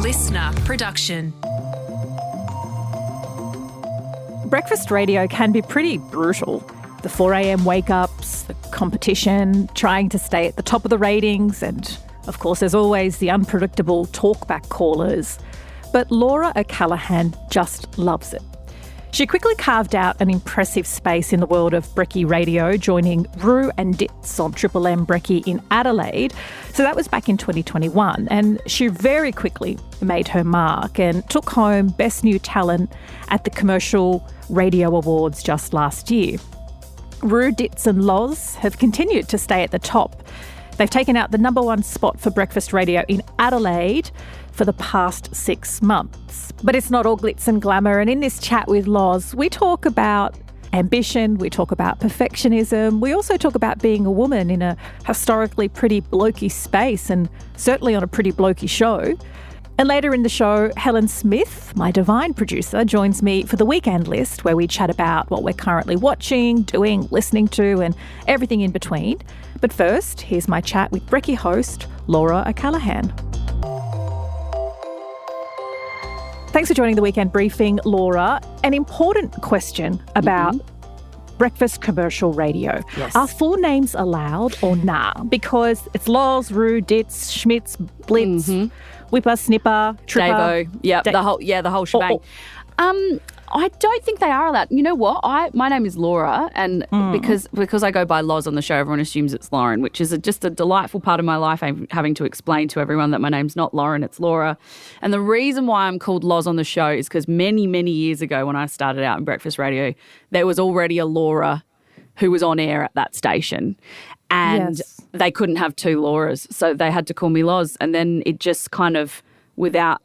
listener production. Breakfast radio can be pretty brutal. The 4 a.m. wake-ups, the competition, trying to stay at the top of the ratings, and, of course, there's always the unpredictable talkback callers. But Laura O'Callaghan just loves it. She quickly carved out an impressive space in the world of brekky radio, joining Roo and Ditz on Triple M Brekky in Adelaide. So that was back in 2021, and she very quickly made her mark and took home Best New Talent at the Commercial Radio Awards just last year. Roo, Ditz and Loz have continued to stay at the top. They've taken out the number one spot for breakfast radio in Adelaide for the past 6 months. But it's not all glitz and glamour, and in this chat with Loz, we talk about ambition, we talk about perfectionism, we also talk about being a woman in a historically pretty blokey space and certainly on a pretty blokey show. And later in the show, Helen Smith, my divine producer, joins me for the weekend list where we chat about what we're currently watching, doing, listening to and everything in between. But first, here's my chat with brekky host Laura O'Callaghan. Thanks for joining the weekend briefing, Laura. An important question about breakfast commercial radio. Yes. Are full names allowed or nah? Because it's Loz, Roo, Ditz, Schmitz, Blitz, Whipper, Snipper, Tripper. Davo. Yeah, the whole shebang. I don't think they are allowed. You know what? My name is Laura, and because I go by Loz on the show, everyone assumes it's Lauren, which is just a delightful part of my life. I'm having to explain to everyone that my name's not Lauren, it's Laura. And the reason why I'm called Loz on the show is because many, many years ago when I started out in breakfast radio, there was already a Laura who was on air at that station. And they couldn't have two Lauras, so they had to call me Loz. And then it just kind of, without,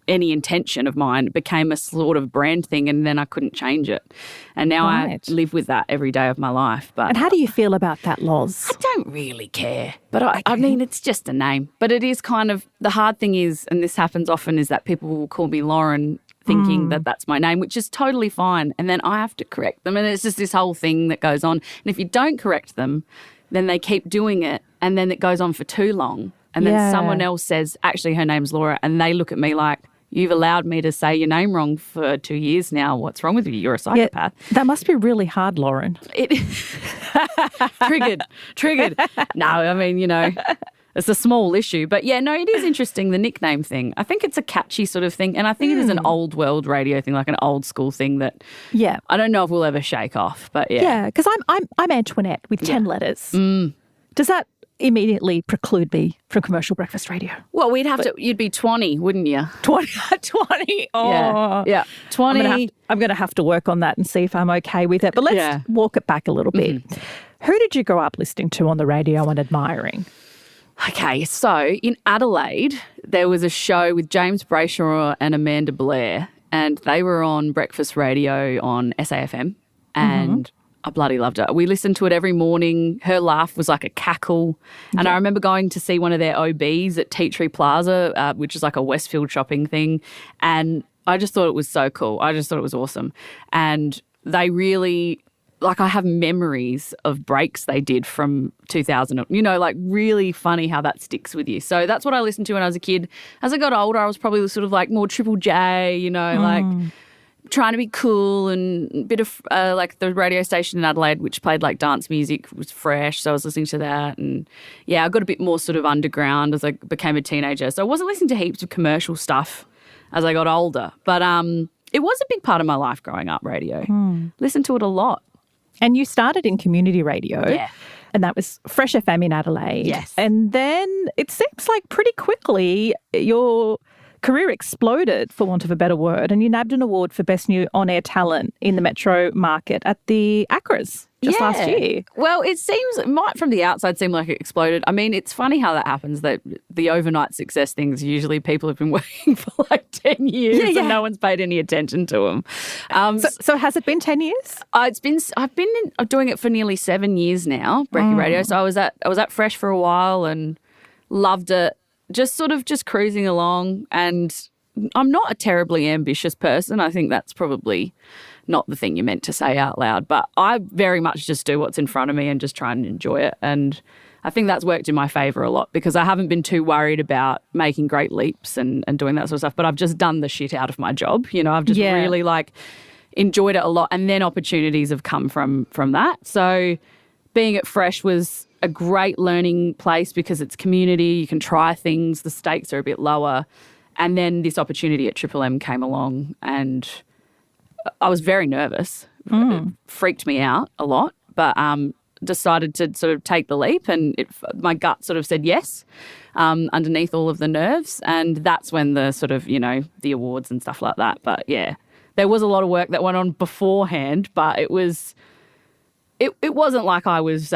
any intention of mine, it became a sort of brand thing, and then I couldn't change it. And now I live with that every day of my life. But and how do you feel about that, Loz? I don't really care. But I mean, it's just a name. But it is kind of, the hard thing is, and this happens often, is that people will call me Lauren thinking that that's my name, which is totally fine. And then I have to correct them. And it's just this whole thing that goes on. And if you don't correct them, then they keep doing it. And then it goes on for too long. And then someone else says, actually, her name's Laura. And they look at me like, you've allowed me to say your name wrong for 2 years now. What's wrong with you? You're a psychopath. Yeah, that must be really hard, Lauren. Triggered. No, I mean, it's a small issue. But, yeah, no, it is interesting, the nickname thing. I think it's a catchy sort of thing. And I think it is an old world radio thing, like an old school thing that I don't know if we'll ever shake off. But, yeah. Yeah, because I'm Antoinette with 10 letters. Does that immediately preclude me from commercial breakfast radio? Well, you'd be 20, wouldn't you? 20? Oh. Yeah. 20. I'm going to have to work on that and see if I'm okay with it. But let's walk it back a little bit. Who did you grow up listening to on the radio and admiring? Okay, so in Adelaide, there was a show with James Brayshaw and Amanda Blair, and they were on breakfast radio on SAFM, and I bloody loved it. We listened to it every morning. Her laugh was like a cackle. And I remember going to see one of their OBs at Tea Tree Plaza, which is like a Westfield shopping thing. And I just thought it was so cool. I just thought it was awesome. And they really, I have memories of breaks they did from 2000, really funny how that sticks with you. So that's what I listened to when I was a kid. As I got older, I was probably sort of more Triple J, trying to be cool, and a bit of the radio station in Adelaide, which played dance music, was fresh. So I was listening to that. And I got a bit more sort of underground as I became a teenager. So I wasn't listening to heaps of commercial stuff as I got older. But it was a big part of my life growing up, radio. Listened to it a lot. And you started in community radio. Yeah. And that was Fresh FM in Adelaide. Yes. And then it seems like pretty quickly your career exploded, for want of a better word, and you nabbed an award for Best New On-Air Talent in the metro market at the ACRAs just last year. Well, it might from the outside seem like it exploded. I mean, it's funny how that happens, that the overnight success things, usually people have been working for 10 years and no one's paid any attention to them. So has it been 10 years? I've been doing it for nearly 7 years now, brekky radio. So I was at Fresh for a while and loved it. Just cruising along, and I'm not a terribly ambitious person. I think that's probably not the thing you meant to say out loud, but I very much just do what's in front of me and just try and enjoy it. And I think that's worked in my favour a lot because I haven't been too worried about making great leaps and doing that sort of stuff, but I've just done the shit out of my job. I've just really enjoyed it a lot, and then opportunities have come from that. So being at Fresh was a great learning place because it's community, you can try things, the stakes are a bit lower. And then this opportunity at Triple M came along and I was very nervous. It freaked me out a lot, but decided to sort of take the leap, and my gut sort of said yes underneath all of the nerves, and that's when the sort of, the awards and stuff like that. But yeah, there was a lot of work that went on beforehand, but it wasn't like I was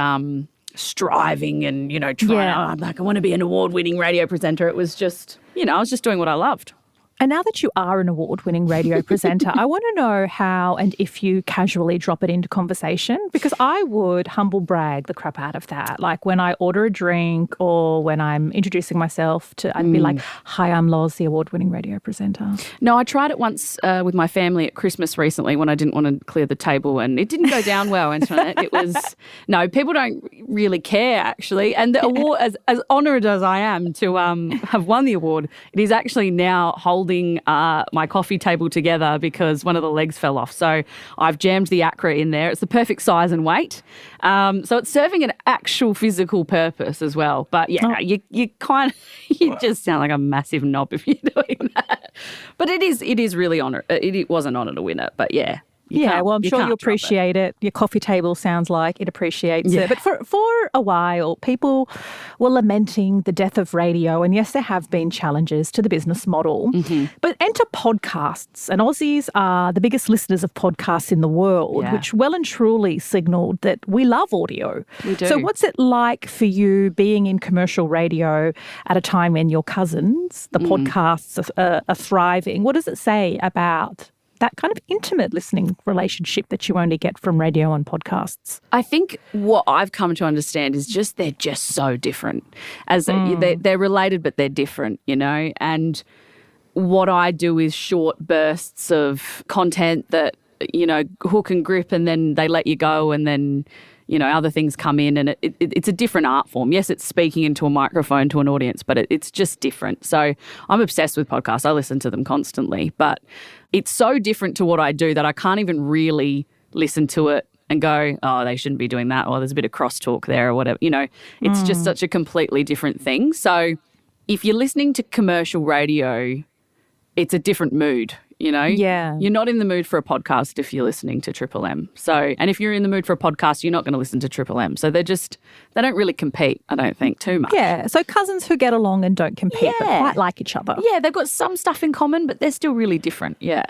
striving and, trying, I want to be an award-winning radio presenter. It was just, I was just doing what I loved. And now that you are an award-winning radio presenter, I want to know how and if you casually drop it into conversation, because I would humble brag the crap out of that. Like when I order a drink or when I'm introducing myself I'd be like, hi, I'm Loz, the award-winning radio presenter. No, I tried it once with my family at Christmas recently when I didn't want to clear the table, and it didn't go down well, Antoinette. People don't really care, actually. And the award, as honoured as I am to have won the award, it is actually now holding my coffee table together because one of the legs fell off. So I've jammed the Acra in there. It's the perfect size and weight. So it's serving an actual physical purpose as well. But yeah, you just sound like a massive knob if you're doing that. But it is really honour. It was an honour to win it. But yeah. Well, I'm sure you appreciate it. Your coffee table sounds like it appreciates it. But for a while, people were lamenting the death of radio. And yes, there have been challenges to the business model. But enter podcasts. And Aussies are the biggest listeners of podcasts in the world, which well and truly signalled that we love audio. We do. So what's it like for you being in commercial radio at a time when your cousins, the podcasts, are thriving? What does it say about that kind of intimate listening relationship that you only get from radio and podcasts? I think what I've come to understand is they're just so different. They're related, but they're different, and what I do is short bursts of content that, hook and grip, and then they let you go, and then, other things come in, and it's a different art form. Yes, it's speaking into a microphone to an audience, but it's just different. So I'm obsessed with podcasts. I listen to them constantly, but it's so different to what I do that I can't even really listen to it and go, oh, they shouldn't be doing that, or there's a bit of crosstalk there or whatever. It's just such a completely different thing. So if you're listening to commercial radio, it's a different mood. You're not in the mood for a podcast if you're listening to Triple M. So, and if you're in the mood for a podcast, you're not going to listen to Triple M. So they don't really compete, I don't think, too much. Yeah, so cousins who get along and don't compete but quite like each other. Yeah, they've got some stuff in common, but they're still really different, yeah.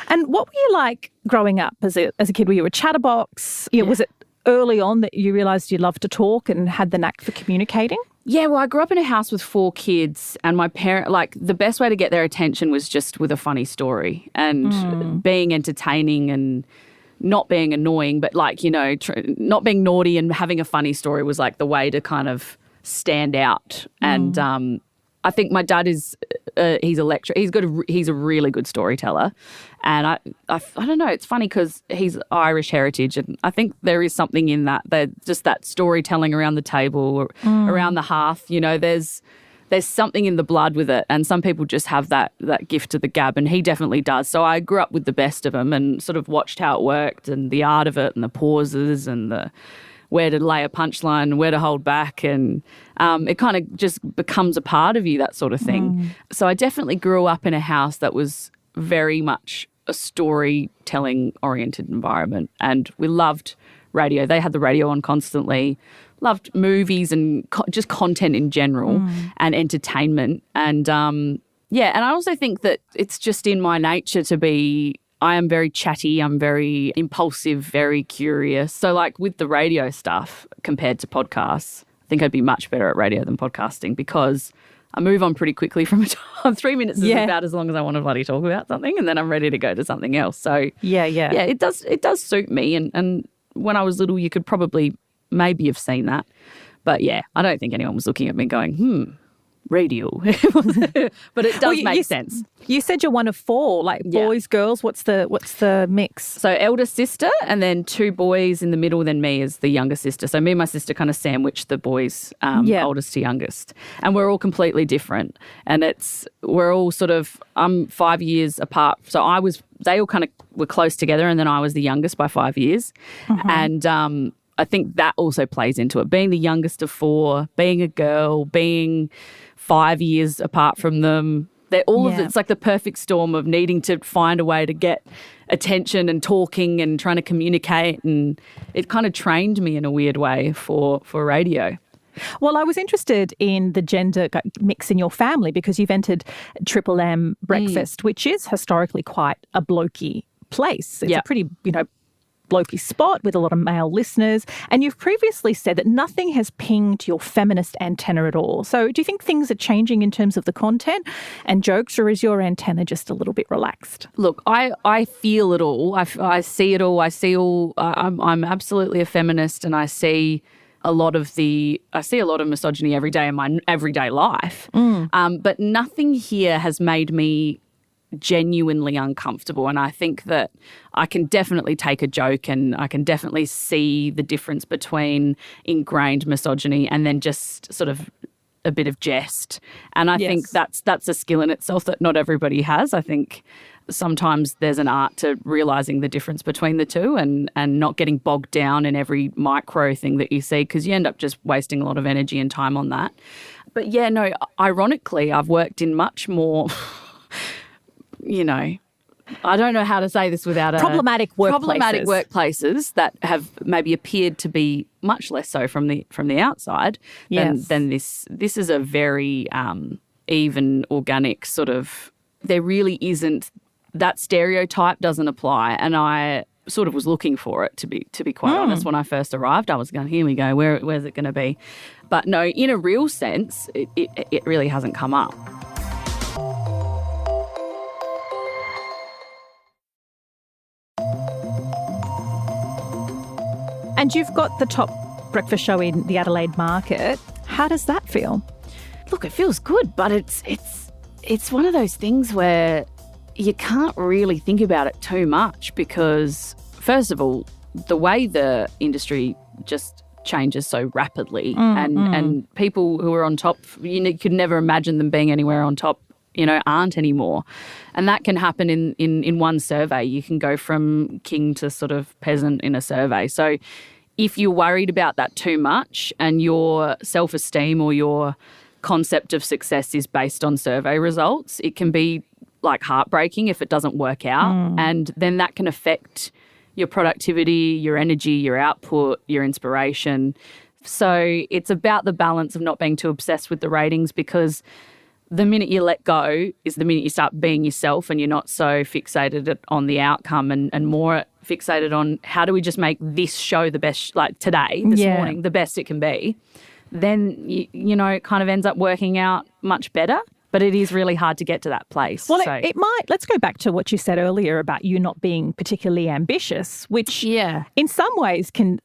And what were you like growing up as a kid? Were you a chatterbox? Was it early on that you realised you loved to talk and had the knack for communicating? Yeah, well, I grew up in a house with 4 kids, and my parents, the best way to get their attention was just with a funny story and being entertaining and not being annoying, but not being naughty, and having a funny story was the way to kind of stand out. And I think my dad he's a lecturer. He's a really good storyteller, and I don't know. It's funny because he's Irish heritage, and I think there is something in that just that storytelling around the table or around the hearth. There's something in the blood with it, and some people just have that gift of the gab, and he definitely does. So I grew up with the best of them and sort of watched how it worked and the art of it and the pauses and the where to lay a punchline, where to hold back, and it kind of just becomes a part of you, that sort of thing. So I definitely grew up in a house that was very much a storytelling-oriented environment, and we loved radio. They had the radio on constantly, loved movies and just content in general and entertainment. And, and I also think that it's just in my nature to be I am very chatty, I'm very impulsive, very curious. So with the radio stuff compared to podcasts, I think I'd be much better at radio than podcasting because I move on pretty quickly from a time. 3 minutes is about as long as I want to bloody talk about something, and then I'm ready to go to something else. So yeah, it does suit me. And when I was little, you could probably maybe have seen that. But yeah, I don't think anyone was looking at me going, radio. But it does make sense. You said you're one of four, like boys, girls. What's the mix? So elder sister and then two boys in the middle, then me as the younger sister. So me and my sister kind of sandwich the boys, oldest to youngest. And we're all completely different. And we're all sort of, I'm 5 years apart. So they all kind of were close together, and then I was the youngest by 5 years. Mm-hmm. And I think that also plays into it. Being the youngest of four, being a girl, being 5 years apart from them. It's like the perfect storm of needing to find a way to get attention and talking and trying to communicate. And it kind of trained me in a weird way for radio. Well, I was interested in the gender mix in your family because you've entered Triple M Breakfast, which is historically quite a blokey place. It's a pretty, blokey spot with a lot of male listeners. And you've previously said that nothing has pinged your feminist antenna at all. So do you think things are changing in terms of the content and jokes, or is your antenna just a little bit relaxed? Look, I feel it all. I see it all. I'm absolutely a feminist, and I see a lot of misogyny every day in my everyday life. But nothing here has made me genuinely uncomfortable, and I think that I can definitely take a joke and I can definitely see the difference between ingrained misogyny and then just sort of a bit of jest. And I think that's a skill in itself that not everybody has. I think sometimes there's an art to realising the difference between the two and not getting bogged down in every micro thing that you see, because you end up just wasting a lot of energy and time on that. But ironically, I've worked in much more I don't know how to say this without problematic workplaces that have maybe appeared to be much less so from the outside than this. This is a very even, organic sort of. There really isn't, that stereotype doesn't apply, and I sort of was looking for it to be quite honest. When I first arrived, I was going, here we go, where's it going to be? But no, in a real sense, it really hasn't come up. And you've got the top breakfast show in the Adelaide market. How does that feel? Look, it feels good, but it's one of those things where you can't really think about it too much because, first of all, the way the industry just changes so rapidly and people who are on top, you could never imagine them being anywhere on top, aren't anymore. And that can happen in one survey. You can go from king to sort of peasant in a survey. So if you're worried about that too much and your self-esteem or your concept of success is based on survey results, it can be like heartbreaking if it doesn't work out. And then that can affect your productivity, your energy, your output, your inspiration. So it's about the balance of not being too obsessed with the ratings, because the minute you let go is the minute you start being yourself and you're not so fixated on the outcome and more fixated on how do we just make this show the best, like today, this morning, the best it can be. Then, it kind of ends up working out much better. But it is really hard to get to that place. Well, it might. Let's go back to what you said earlier about you not being particularly ambitious, which in some ways can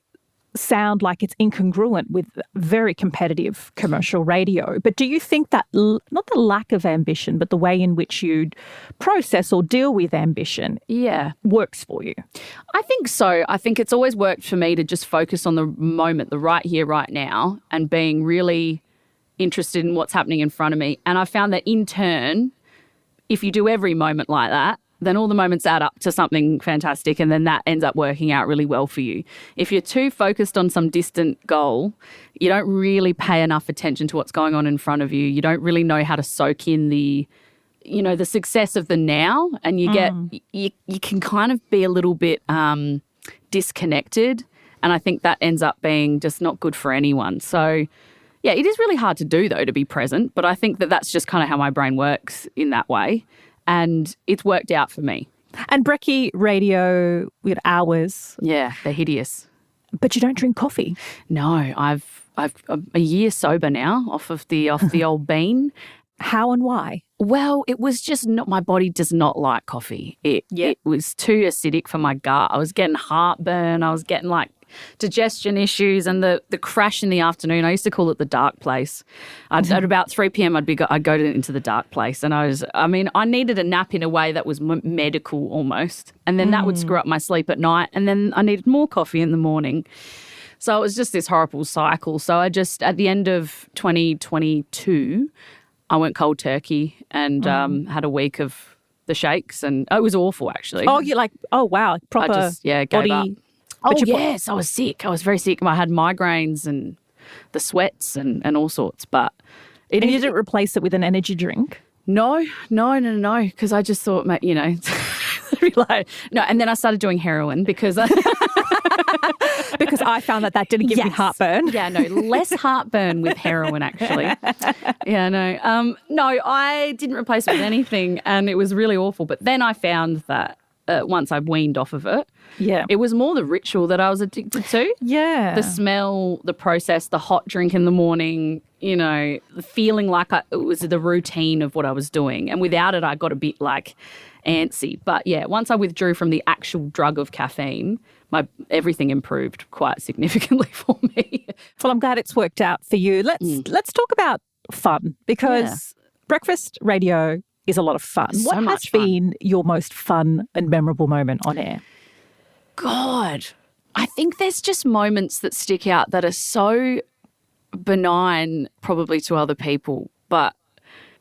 sound like it's incongruent with very competitive commercial radio. But do you think that, not the lack of ambition, but the way in which you process or deal with ambition works for you? I think so. I think it's always worked for me to just focus on the moment, the right here, right now, and being really interested in what's happening in front of me. And I found that in turn, if you do every moment like that, then all the moments add up to something fantastic, and then that ends up working out really well for you. If you're too focused on some distant goal, you don't really pay enough attention to what's going on in front of you. You don't really know how to soak in the success of the now, and you get you can kind of be a little bit disconnected, and I think that ends up being just not good for anyone. So yeah, it is really hard to do, though, to be present, but I think that that's just kind of how my brain works in that way. And it's worked out for me. And brekky radio with hours. Yeah, they're hideous. But you don't drink coffee. No, I'm a year sober now off the old bean. How and why? Well, it was just not, my body does not like coffee. It was too acidic for my gut. I was getting heartburn. I was getting digestion issues and the crash in the afternoon. I used to call it the dark place. At about 3 p.m. I'd go into the dark place, and I needed a nap in a way that was medical almost, and then that would screw up my sleep at night, and then I needed more coffee in the morning. So it was just this horrible cycle. So I just, at the end of 2022, I went cold turkey and had a week of the shakes, and it was awful actually. Oh, you're like, oh wow, proper I just, gave body. up. Oh yes, I was sick. I was very sick. I had migraines and the sweats and all sorts. But you didn't replace it with an energy drink? No, because I just thought, no. And then I started doing heroin because because I found that didn't give me heartburn. Yeah, no, less heartburn with heroin actually. Yeah, no. No, I didn't replace it with anything, and it was really awful. But then I found that once I weaned off of it, it was more the ritual that I was addicted to. Yeah. The smell, the process, the hot drink in the morning, the feeling like it was the routine of what I was doing. And without it, I got a bit like antsy. But yeah, once I withdrew from the actual drug of caffeine, everything improved quite significantly for me. Well, I'm glad it's worked out for you. Let's talk about fun, because breakfast radio is a lot of fun. So what has been your most fun and memorable moment on air? God, I think there's just moments that stick out that are so benign probably to other people. But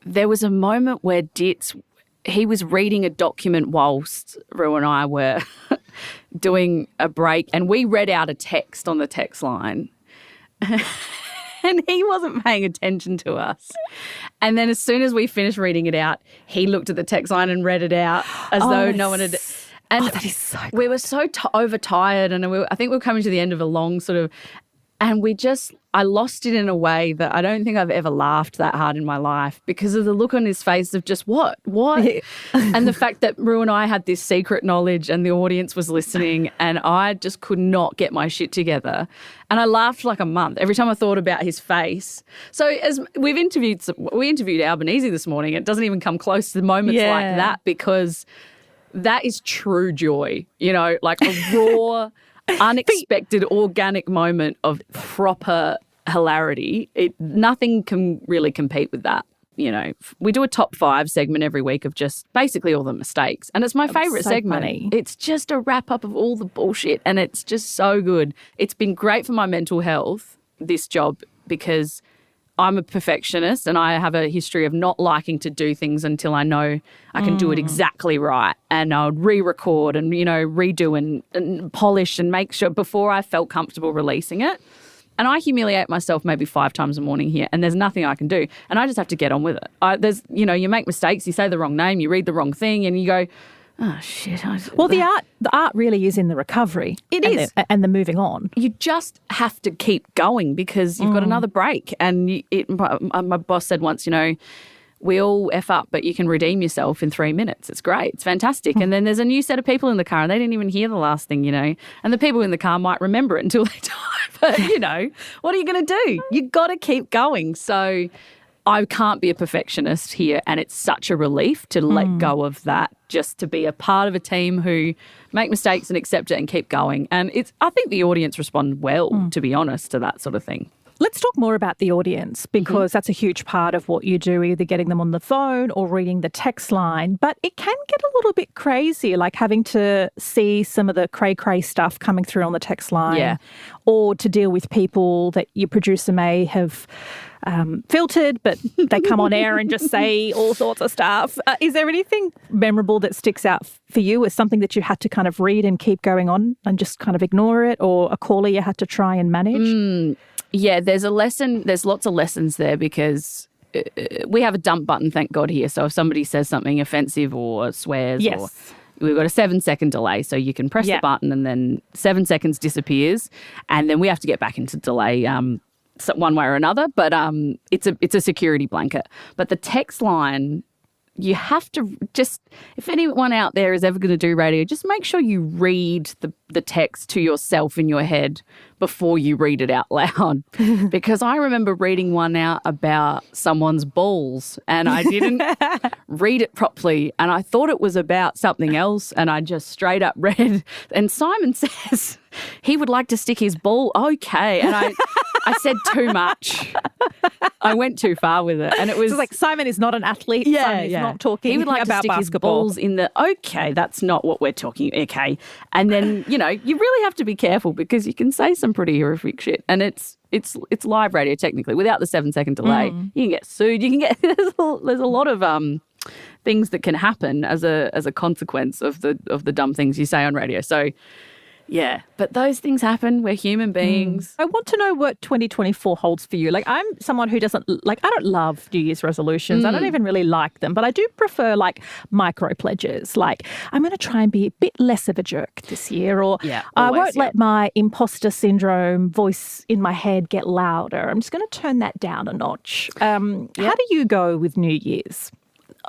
there was a moment where Ditz, he was reading a document whilst Roo and I were doing a break, and we read out a text on the text line. And he wasn't paying attention to us. And then as soon as we finished reading it out, he looked at the text line and read it out as though no one had. And that is so good. We were so overtired, and I think we were coming to the end of a long sort of, and I lost it in a way that I don't think I've ever laughed that hard in my life, because of the look on his face of just what? And the fact that Roo and I had this secret knowledge and the audience was listening, and I just could not get my shit together. And I laughed like a month every time I thought about his face. So as we interviewed Albanese this morning, it doesn't even come close to moments like that, because that is true joy, like a raw, unexpected, organic moment of proper hilarity. Nothing can really compete with that. We do a top 5 segment every week of just basically all the mistakes. And it's my favourite segment. Funny. It's just a wrap up of all the bullshit, and it's just so good. It's been great for my mental health, this job, because I'm a perfectionist and I have a history of not liking to do things until I know I can do it exactly right. And I would re-record and, redo and polish and make sure before I felt comfortable releasing it. And I humiliate myself maybe 5 times a morning here, and there's nothing I can do. And I just have to get on with it. You make mistakes, you say the wrong name, you read the wrong thing, and you go, oh, shit. Well, the art really is in the recovery. It is. And the moving on. You just have to keep going, because you've got another break. And my boss said once, we all F up, but you can redeem yourself in 3 minutes. It's great. It's fantastic. And then there's a new set of people in the car, and they didn't even hear the last thing, And the people in the car might remember it until they die. But, what are you going to do? You got to keep going. So I can't be a perfectionist here, and it's such a relief to let go of that, just to be a part of a team who make mistakes and accept it and keep going. And I think the audience respond well, to be honest, to that sort of thing. Let's talk more about the audience, because that's a huge part of what you do, either getting them on the phone or reading the text line. But it can get a little bit crazy, like having to see some of the cray-cray stuff coming through on the text line, or to deal with people that your producer may have filtered, but they come on air and just say all sorts of stuff. Is there anything memorable that sticks out for you as something that you had to kind of read and keep going on and just kind of ignore it, or a caller you had to try and manage? Yeah, there's lots of lessons there, because we have a dump button, thank God, here. So if somebody says something offensive or swears, or we've got a 7-second delay, so you can press the button and then 7 seconds disappears, and then we have to get back into delay one way or another. But it's a security blanket. But the text line, you have to just, if anyone out there is ever going to do radio, just make sure you read the text to yourself in your head before you read it out loud. Because I remember reading one out about someone's balls and I didn't read it properly and I thought it was about something else and I just straight up read. And Simon says he would like to stick his ball. Okay. And I said too much. I went too far with it. And it was so like Simon is not an athlete. Yeah, Simon is not talking he would like about to stick basketball. his balls in the, okay, that's not what we're talking, okay. And then, you really have to be careful because you can say some pretty horrific shit. And it's live radio technically. Without the 7-second delay, you can get sued. You can get, there's a lot of things that can happen as a consequence of the dumb things you say on radio. So, yeah, but those things happen. We're human beings. I want to know what 2024 holds for you. Like, I'm someone who doesn't, I don't love New Year's resolutions. I don't even really like them, but I do prefer micro pledges. Like, I'm going to try and be a bit less of a jerk this year, or I won't let my imposter syndrome voice in my head get louder. I'm just going to turn that down a notch. How do you go with New Year's?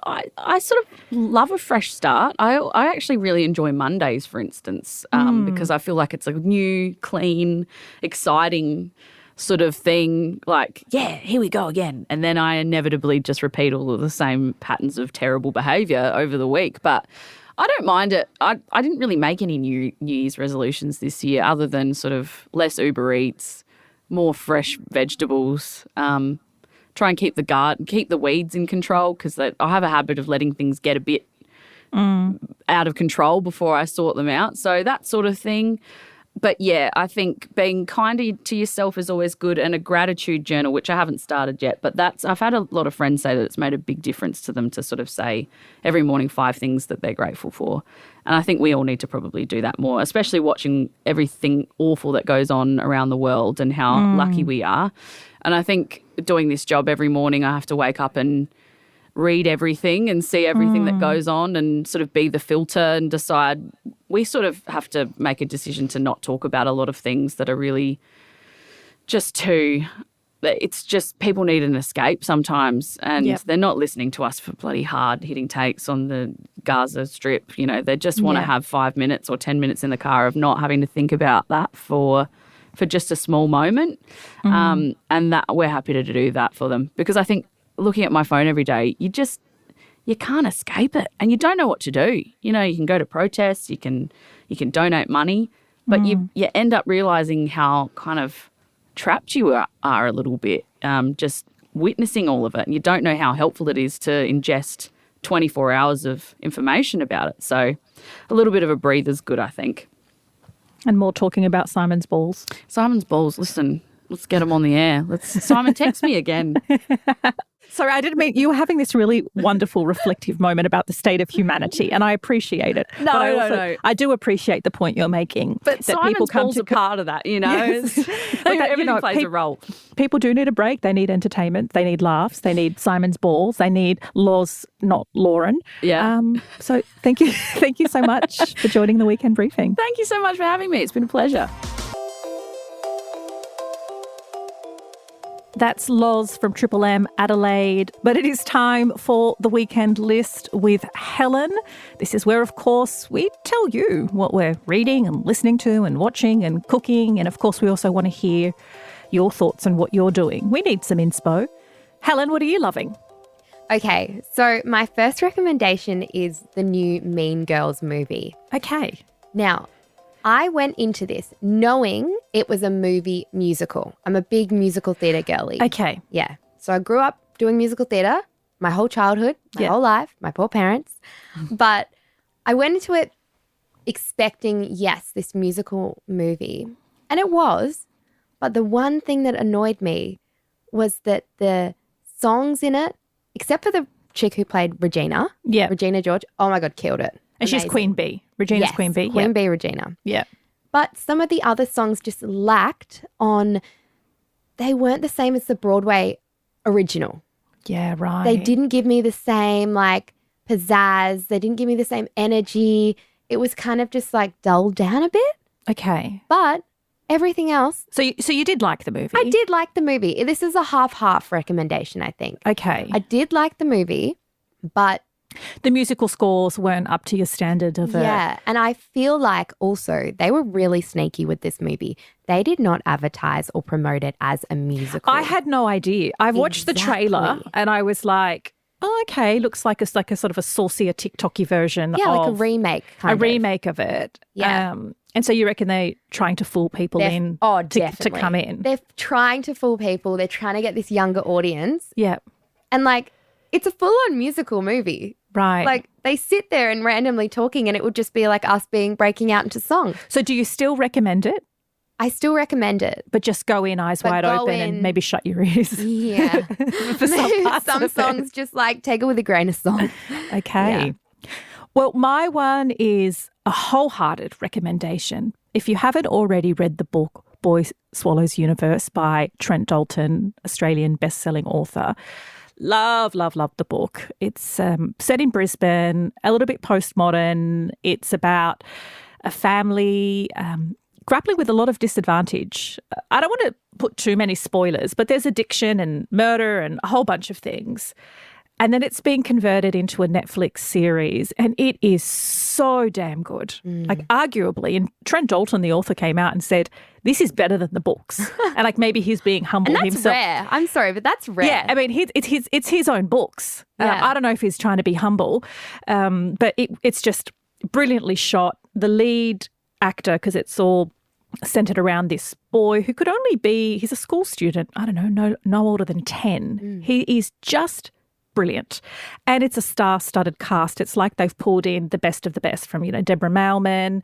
I sort of love a fresh start. I actually really enjoy Mondays, for instance, because I feel like it's a new, clean, exciting sort of thing. Like, yeah, here we go again. And then I inevitably just repeat all of the same patterns of terrible behaviour over the week. But I don't mind it. I didn't really make any New Year's resolutions this year other than sort of less Uber Eats, more fresh vegetables, try and keep the weeds in control because I have a habit of letting things get a bit out of control before I sort them out. So that sort of thing. But yeah, I think being kinder to yourself is always good, and a gratitude journal, which I haven't started yet, but I've had a lot of friends say that it's made a big difference to them to sort of say every morning 5 things that they're grateful for. And I think we all need to probably do that more, especially watching everything awful that goes on around the world and how lucky we are. And I think doing this job every morning, I have to wake up and read everything and see everything that goes on and sort of be the filter and decide. We sort of have to make a decision to not talk about a lot of things that are really just it's just people need an escape sometimes, and they're not listening to us for bloody hard-hitting takes on the Gaza Strip. They just want to have 5 minutes or 10 minutes in the car of not having to think about that for just a small moment, and that we're happy to do that for them, because I think looking at my phone every day, you can't escape it, and you don't know what to do. You can go to protests, you can donate money, but you end up realising how kind of trapped you are a little bit, just witnessing all of it, and you don't know how helpful it is to ingest 24 hours of information about it. So a little bit of a breather's good, I think. And more talking about Simon's balls. Simon's balls, listen, let's get them on the air. Simon, text me again. Sorry, I didn't mean, you were having this really wonderful reflective moment about the state of humanity, and I appreciate it. No, but I do appreciate the point you're making. But that Simon's people come to part of that, Yes. Everything plays a role. People do need a break. They need entertainment. They need laughs. They need Simon's balls. They need Loz, not Lauren. Yeah. So thank you so much for joining the Weekend Briefing. Thank you so much for having me. It's been a pleasure. That's Loz from Triple M Adelaide. But it is time for the Weekend List with Helen. This is where, of course, we tell you what we're reading and listening to and watching and cooking. And, of course, we also want to hear your thoughts on what you're doing. We need some inspo. Helen, what are you loving? Okay, so my first recommendation is the new Mean Girls movie. Okay. Now, I went into this knowing it was a movie musical. I'm a big musical theatre girly. Okay. Yeah. So I grew up doing musical theatre my whole childhood, my whole life, my poor parents. But I went into it expecting, yes, this musical movie. And it was. But the one thing that annoyed me was that the songs in it, except for the chick who played Regina, Regina George, oh my God, killed it. And Amazing. she's Queen Bee. Regina's Queen Bee. Queen Bee Regina. Yeah. But some of the other songs just lacked on, they weren't the same as the Broadway original. Yeah, right. They didn't give me the same pizzazz. They didn't give me the same energy. It was kind of just dulled down a bit. Okay. But everything else. So you did like the movie? I did like the movie. This is a half-half recommendation, I think. Okay. I did like the movie, but The musical scores weren't up to your standard of it. Yeah, and I feel like also they were really sneaky with this movie. They did not advertise or promote it as a musical. I had no idea. I watched the trailer and I was like, oh, okay, looks like it's like a sort of a saucier TikTok-y version. Yeah, of like a remake. Remake of it. Yeah. And so you reckon they're trying to fool people to come in? They're trying to fool people. They're trying to get this younger audience. Yeah. And like, it's a full-on musical movie. Right. Like, they sit there and randomly talking and it would just be like us breaking out into song. So do you still recommend it? I still recommend it. But just go in eyes wide open and maybe shut your ears. Yeah. For some songs, just like take it with a grain of salt. Okay. Yeah. Well, my one is a wholehearted recommendation. If you haven't already read the book Boy Swallows Universe by Trent Dalton, Australian best-selling author, love the book. It's set in Brisbane, a little bit postmodern. It's about a family grappling with a lot of disadvantage. I don't want to put too many spoilers, but there's addiction and murder and a whole bunch of things. And then it's been converted into a Netflix series and it is so damn good. Like arguably, and Trent Dalton, the author, came out and said, this is better than the books. And like maybe he's being humble and that's himself. Rare. I'm sorry, but that's rare. Yeah, I mean, it's his own books. Yeah. I don't know if he's trying to be humble, but it's just brilliantly shot. The lead actor, because it's all centered around this boy who could only be, he's a school student, I don't know, no older than 10. He is just brilliant. And it's a star-studded cast. It's like they've pulled in the best of the best from, Deborah Mailman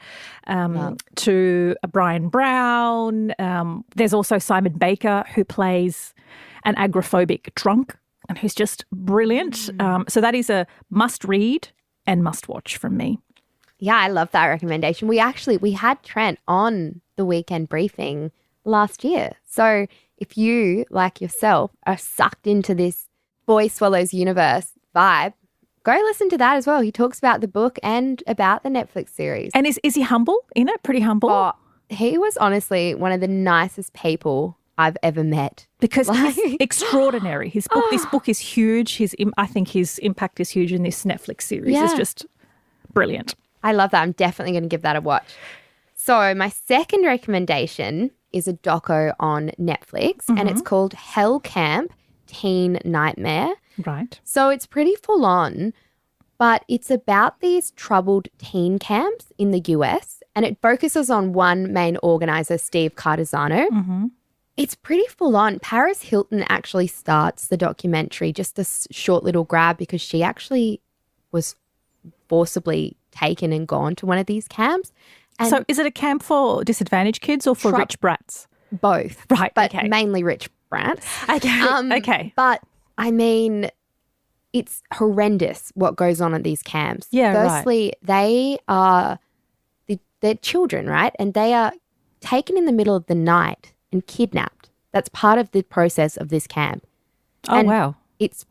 to Brian Brown. There's also Simon Baker, who plays an agoraphobic drunk and who's just brilliant. So that is a must-read and must-watch from me. Yeah, I love that recommendation. We had Trent on the Weekend Briefing last year. So if you, like yourself, are sucked into this Boy Swallows Universe vibe, go listen to that as well. He talks about the book and about the Netflix series. And is he humble in it? Pretty humble? Oh, he was honestly one of the nicest people I've ever met. Because he's extraordinary. This book is huge. I think his impact is huge in this Netflix series. Yeah. It's just brilliant. I love that. I'm definitely going to give that a watch. So my second recommendation is a doco on Netflix and it's called Hell Camp Teen Nightmare. Right. So it's pretty full on, but it's about these troubled teen camps in the US and it focuses on one main organizer, Steve Cardizano. It's pretty full on. Paris Hilton actually starts the documentary, just a short little grab, because she actually was forcibly taken and gone to one of these camps. And so is it a camp for disadvantaged kids or for rich brats? Both. Right, but okay. mainly rich brats. Okay, okay. But, I mean, it's horrendous what goes on at these camps. Yeah, Firstly, they are, they're children, right? And they are taken in the middle of the night and kidnapped. That's part of the process of this camp. Oh, and wow. It's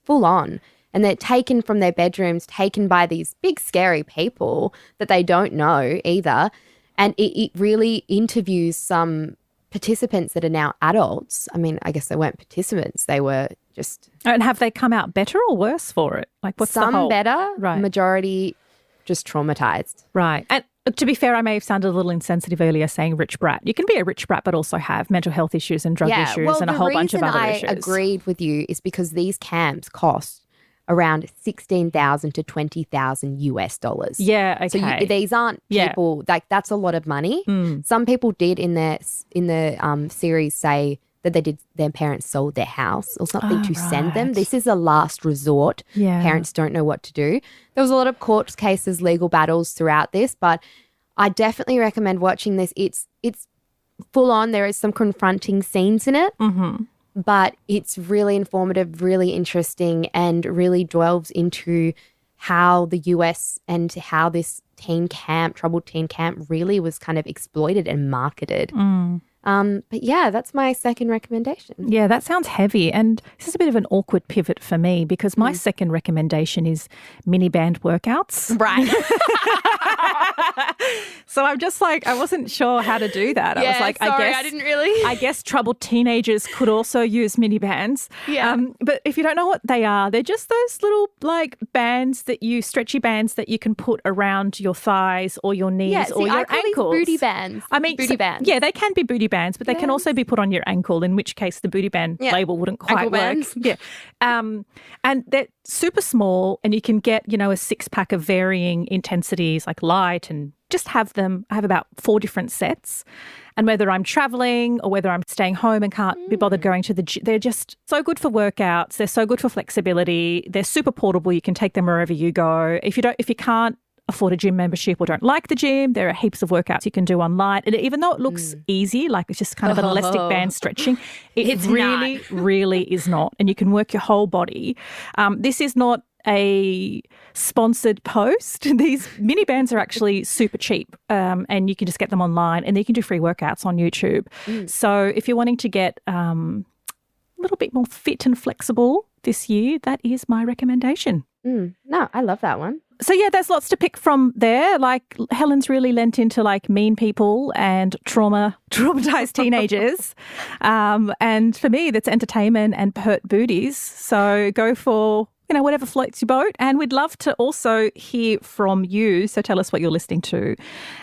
full on. And they're taken from their bedrooms, taken by these big scary people that they don't know either. And it really interviews some participants that are now adults. I mean, I guess they weren't participants. They were just... And have they come out better or worse for it? Like, what's the whole... Some better, right. Majority just traumatized. Right. And to be fair, I may have sounded a little insensitive earlier saying rich brat. You can be a rich brat but also have mental health issues and drug issues and a whole bunch of other issues. The reason I agreed with you is because these camps cost around $16,000 to $20,000 US. Yeah, okay. So these aren't people like that's a lot of money. Some people did in the series say that their parents sold their house or something to send them. This is a last resort. Yeah. Parents don't know what to do. There was a lot of court cases, legal battles throughout this, but I definitely recommend watching this. It's full on. There is some confronting scenes in it. But it's really informative, really interesting, and really delves into how the US and how this troubled teen camp really was kind of exploited and marketed. But yeah, that's my second recommendation. Yeah, that sounds heavy. And this is a bit of an awkward pivot for me because my second recommendation is mini band workouts. Right. So I'm just like, I wasn't sure how to do that. I was like, I didn't really. I guess troubled teenagers could also use mini bands. Yeah. But if you don't know what they are, they're just those little like bands stretchy bands that you can put around your thighs or your knees or your I call ankles. these booty bands. I mean, booty bands. Yeah, they can be booty bands, but they can also be put on your ankle, in which case the booty band label wouldn't quite Ankle work. bands. Yeah. And they're super small and you can get, a 6-pack of varying intensities like light and just have them. I have about 4 different sets. And whether I'm traveling or whether I'm staying home and can't be bothered going to the gym, they're just so good for workouts. They're so good for flexibility. They're super portable. You can take them wherever you go. If you can't afford a gym membership or don't like the gym, there are heaps of workouts you can do online. And even though it looks easy, like it's just kind of an elastic band stretching, it really is not. And you can work your whole body. This is not a sponsored post. These mini bands are actually super cheap and you can just get them online and then you can do free workouts on YouTube. So if you're wanting to get a little bit more fit and flexible this year, that is my recommendation. No, I love that one. So yeah, there's lots to pick from there. Like Helen's really lent into like mean people and traumatized teenagers. And for me, that's entertainment and pert booties. So go for whatever floats your boat. And we'd love to also hear from you. So tell us what you're listening to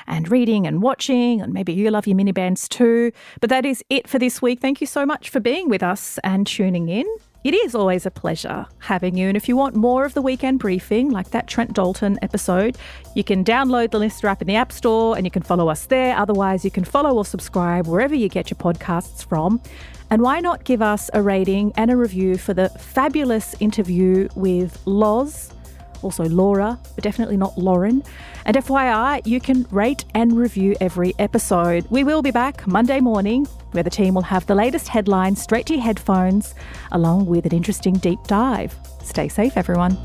and reading and watching, and maybe you love your mini bands too. But that is it for this week. Thank you so much for being with us and tuning in. It is always a pleasure having you. And if you want more of the weekend briefing, like that Trent Dalton episode, you can download the Listener app in the App Store and you can follow us there. Otherwise, you can follow or subscribe wherever you get your podcasts from. And why not give us a rating and a review for the fabulous interview with Loz, also Laura, but definitely not Lauren. And FYI, you can rate and review every episode. We will be back Monday morning, where the team will have the latest headlines straight to your headphones, along with an interesting deep dive. Stay safe, everyone.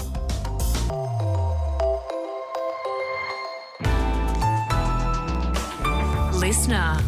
Listener.